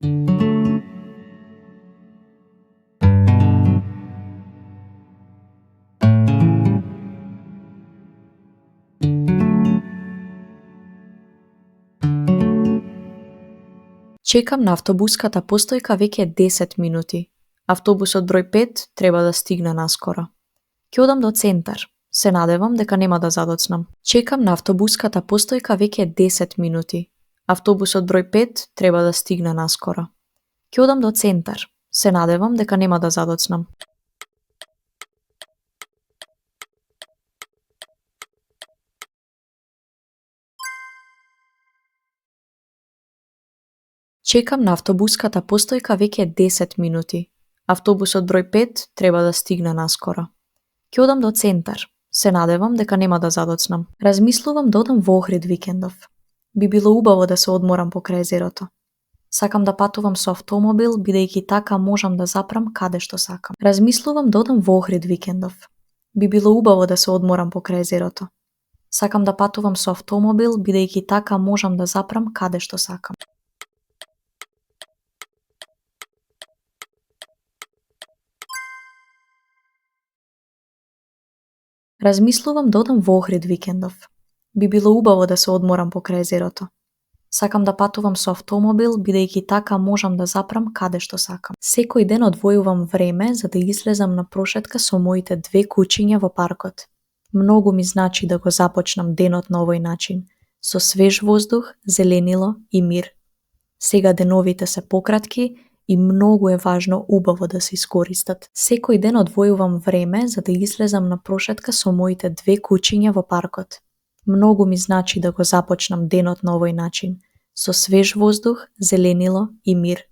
Чекам на автобуската постојка веќе 10 минути. Автобусот број 5 треба да стигне наскоро. Ќе одам до центар. Се надевам дека нема да задоцнам. Чекам на автобуската постојка веќе 10 минути. Автобусот број 5 треба да стигне наскоро. Ќе одам до центар. Се надевам дека нема да задоцнам. Чекам на автобуската постојка веќе 10 минути. Автобусот број 5 треба да стигне наскоро. Ќе одам до центар. Се надевам дека нема да задоцнам. Размислувам да одам во Охрид викендов. Би било убаво да се одморам покрај езерото. Сакам да патувам со автомобил, бидејќи така можам да запрам каде што сакам. Размислувам да одам во Охрид викендов. Би било убаво да се одморам покрај езерото. Сакам да патувам со автомобил, бидејќи така можам да запрам каде што сакам. Размислувам да одам во Охрид викендов. Би било убаво да се одморам покрај езерото. Сакам да патувам со автомобил, бидејќи така можам да запрам каде што сакам. Секој ден одвојувам време за да излезам на прошетка со моите две кучиња во паркот. Многу ми значи да го започнам денот на овој начин, со свеж воздух, зеленило и мир. Сега деновите се пократки и многу е важно убаво да се искористат. Секој ден одвојувам време за да излезам на прошетка со моите две кучиња во паркот. Многу ми значи да го започнам денот на овој начин, со свеж воздух, зеленило и мир.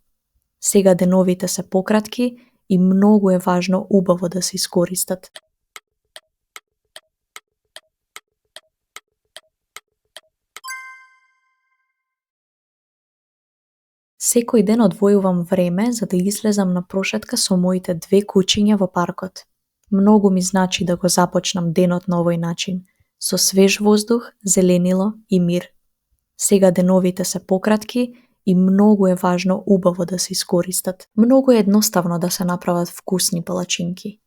Сега деновите се пократки и многу е важно убаво да се искористат. Секој ден одвојувам време за да излезам на прошетка со моите две кучиња во паркот. Многу ми значи да го започнам денот на овој начин, со свеж воздух, зеленило и мир. Сега деновите се пократки и многу е важно убаво да се искористат. Многу е едноставно да се направат вкусни палачинки.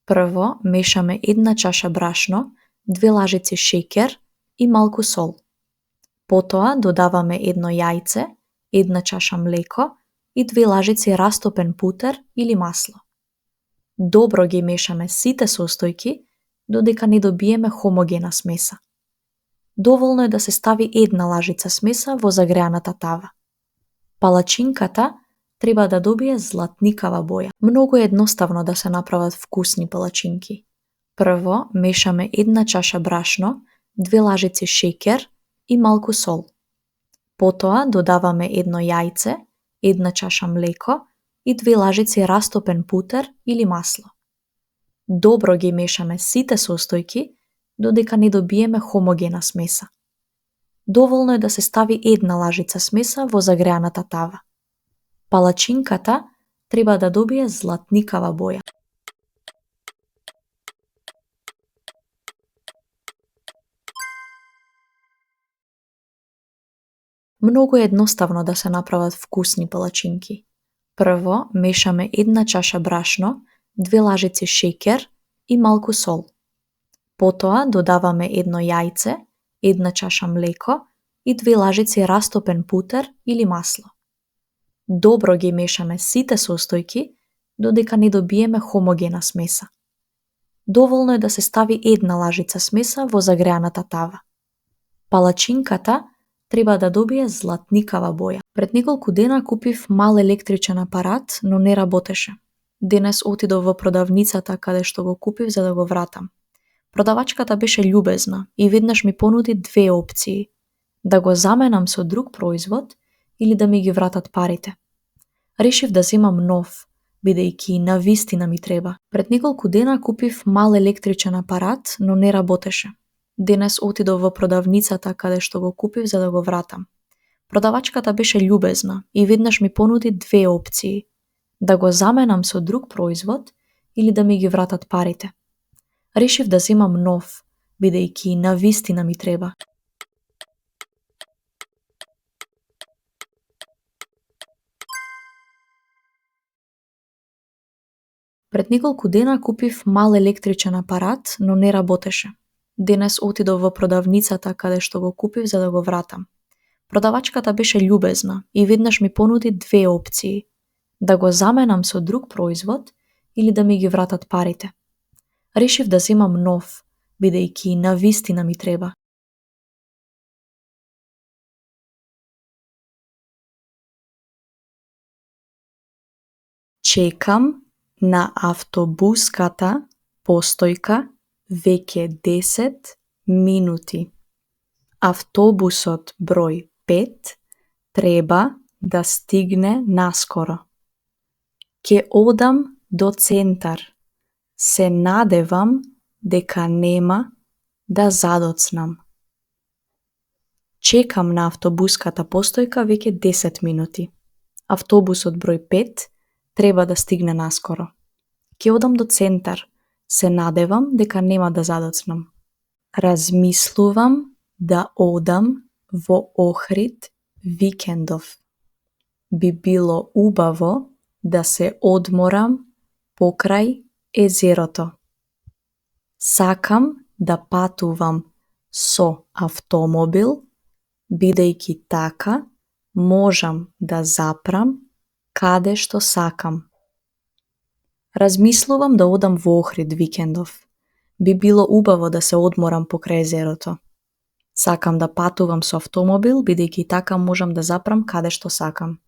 Прво, мешаме 1 чаша брашно, 2 лажици шеќер и малку сол. Потоа додаваме 1 јајце, 1 чаша млеко и 2 лажици растопен путер или масло. Добро ги мешаме сите состојки додека не добиеме хомогена смеса. Доволно е да се стави 1 лажица смеса во загреаната тава. Палачинката треба да добие златникава боја. Многу е едноставно да се направат вкусни палачинки. Прво, мешаме 1 чаша брашно, 2 лажици шеќер и малку сол. Потоа додаваме 1 јајце, 1 чаша млеко и 2 лажици растопен путер или масло. Добро ги мешаме сите состојки додека не добиеме хомогена смеса. Доволно е да се стави 1 лажица смеса во загреаната тава. Палачинката треба да добие златникава боја. Многу е едноставно да се направат вкусни палачинки. Прво, мешаме 1 чаша брашно, 2 лажици шеќер и малку сол. Потоа додаваме 1 јајце, 1 чаша млеко и 2 лажици растопен путер или масло. Добро ги мешаме сите состојки додека не добиеме хомогена смеса. Доволно е да се стави 1 лажица смеса во загреаната тава. Палачинката треба да добие златникава боја. Пред неколку дена купив мал електричен апарат, но не работеше. Денес отидов во продавницата каде што го купив за да го вратам. Продавачката беше љубезна и веднаш ми понуди 2 опции: да го заменам со друг производ или да ми ги вратат парите. Решив да земам нов, бидејќи навистина ми треба. Пред неколку дена купив мал електричен апарат, но не работеше. Денес отидов во продавницата каде што го купив за да го вратам. Продавачката беше љубезна и веднаш ми понуди 2 опции: да го заменам со друг производ или да ми ги вратат парите. Решив да земам нов, бидејќи навистина ми треба. Пред неколку дена купив мал електричен апарат, но не работеше. Денес отидов во продавницата каде што го купив за да го вратам. Продавачката беше љубезна и веднаш ми понуди две опции: да го заменам со друг производ или да ми ги вратат парите. Решив да земам нов, бидејќи навистина ми треба. Чекам на автобуската постојка веќе 10 минути. Автобусот број 5 треба да стигне наскоро. Ке одам до центар. Се надевам дека нема да задоцнам. Чекам на автобуската постојка веќе 10 минути. Автобусот број 5 треба да стигне наскоро. Ке одам до центар. Се надевам дека нема да задоцнам. Размислувам да одам во Охрид викендов. Би било убаво да се одморам покрај езерото. Сакам да патувам со автомобил, бидејќи така можам да запрам каде што сакам. Размислувам да одам во Охрид викендов. Би било убаво да се одморам покрај езерото. Сакам да патувам со автомобил, бидејќи така можам да запрам каде што сакам.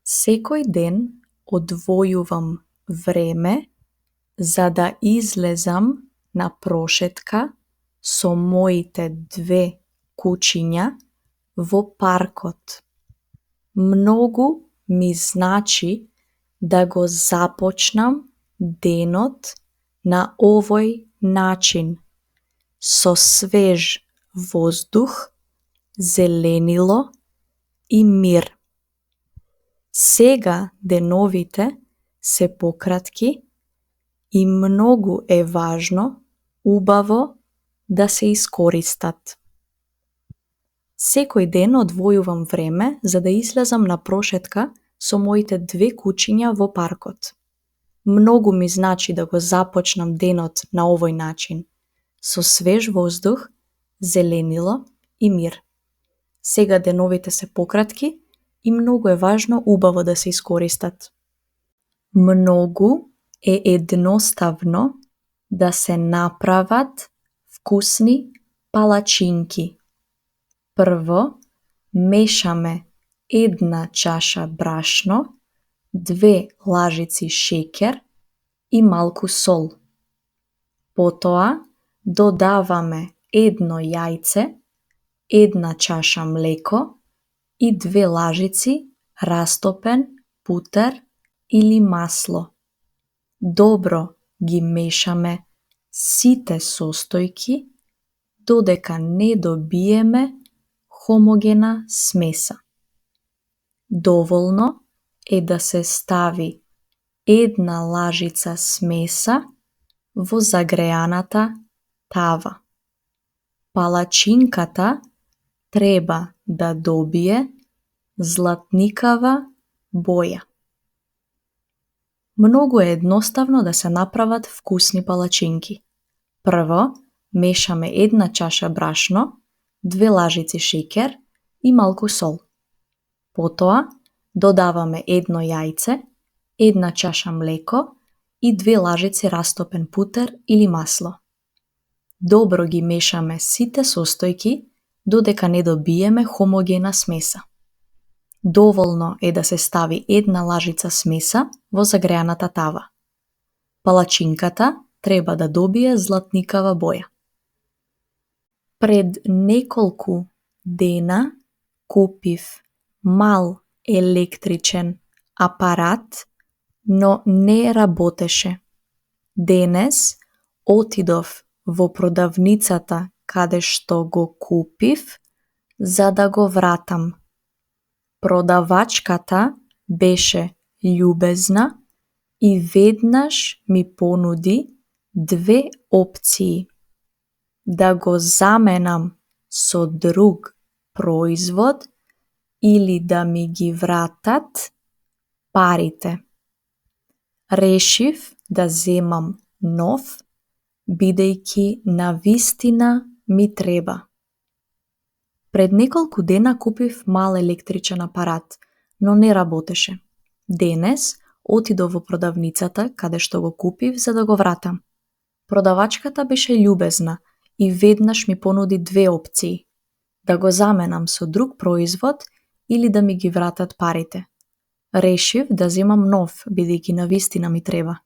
Секој ден одвојувам време за да излезам на прошетка со моите две кучиња во паркот. Многу ми значи да го започнам денот на овој начин, со свеж воздух, зеленило и мир. Сега деновите се пократки и многу е важно, убаво да се искористат. Секој ден одвојувам време за да излезам на прошетка со моите две кучиња во паркот. Многу ми значи да го започнам денот на овој начин, со свеж воздух, зеленило и мир. Сега деновите се пократки и многу е важно, убаво да се искористат. Многу е едноставно да се направат вкусни палачинки. Прво, мешаме 1 чаша брашно, 2 лажици шеќер и малку сол. Потоа, додаваме 1 јајце, 1 чаша млеко и 2 лажици растопен путер или масло. Добро ги мешаме сите состојки додека не добиеме хомогена смеса. Доволно е да се стави 1 лажица смеса во загреаната тава. Палачинката треба да добие златникава боја. Многу е едноставно да се направат вкусни палачинки. Прво, мешаме 1 чаша брашно, 2 лажици шеќер и малку сол. Потоа, додаваме 1 јајце, 1 чаша млеко и 2 лажици растопен путер или масло. Добро ги мешаме сите состојки додека не добиеме хомогена смеса. Доволно е да се стави 1 лажица смеса во загреаната тава. Палачинката треба да добие златникава боја. Пред неколку дена купив мал електричен апарат, но не работеше. Денес отидов во продавницата каде што го купив за да го вратам. Продавачката беше љубезна и веднаш ми понуди две опции: да го заменам со друг производ или да ми ги вратат парите. Решив да земам нов, бидејќи навистина ми треба. Пред неколку дена купив мал електричен апарат, но не работеше. Денес отидов во продавницата каде што го купив за да го вратам. Продавачката беше љубезна и веднаш ми понуди две опции: да го заменам со друг производ или да ми ги вратат парите. Решив да земам нов, бидејќи навистина ми треба.